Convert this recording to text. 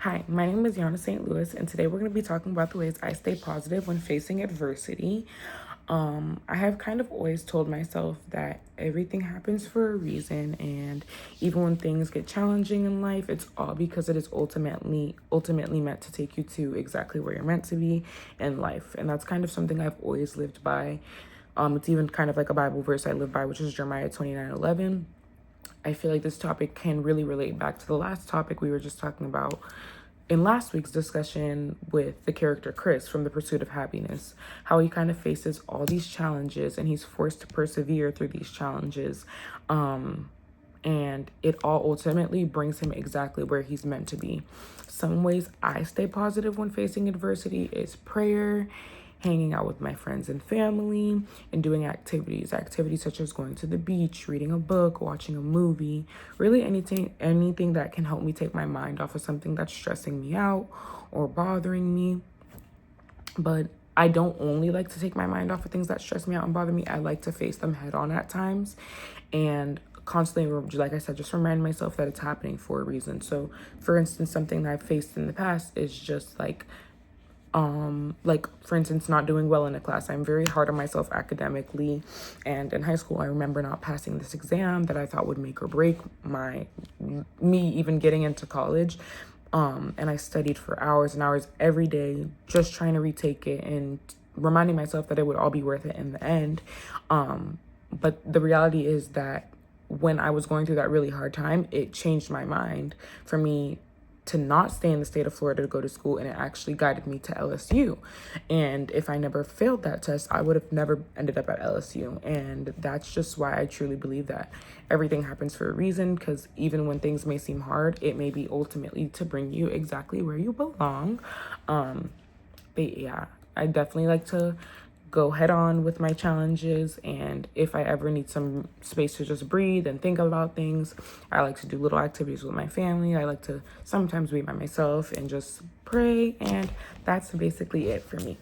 Hi, my name is Yana St. Louis, and today we're going to be talking about the ways I stay positive when facing adversity. I have kind of always told myself that everything happens for a reason, and even when things get challenging in life, it's all because it is ultimately meant to take you to exactly where you're meant to be in life. And that's kind of something I've always lived by. It's even kind of like a Bible verse I live by, which is Jeremiah 29:11. I feel like this topic can really relate back to the last topic we were just talking about in last week's discussion with the character Chris from The Pursuit of Happiness, how he kind of faces all these challenges and he's forced to persevere through these challenges. And it all ultimately brings him exactly where he's meant to be. Some ways I stay positive when facing adversity is prayer, hanging out with my friends and family, and doing activities such as going to the beach, reading a book, watching a movie, really anything that can help me take my mind off of something that's stressing me out or bothering me. But I don't only like to take my mind off of things that stress me out and bother me. I like to face them head on at times and constantly, like I said, just remind myself that it's happening for a reason. So for instance, something that I've faced in the past is just like for instance, not doing well in a class. I'm very hard on myself academically, and in high school I remember not passing this exam that I thought would make or break me even getting into college. And I studied for hours and hours every day just trying to retake it and reminding myself that it would all be worth it in the end. But the reality is that when I was going through that really hard time, it changed my mind for me to not stay in the state of Florida to go to school, and it actually guided me to LSU. And if I never failed that test, I would have never ended up at LSU. And that's just why I truly believe that everything happens for a reason, because even when things may seem hard, it may be ultimately to bring you exactly where you belong. But yeah, I definitely like to go head on with my challenges, and if I ever need some space to just breathe and think about things, I like to do little activities with my family. I like to sometimes be by myself and just pray, and that's basically it for me.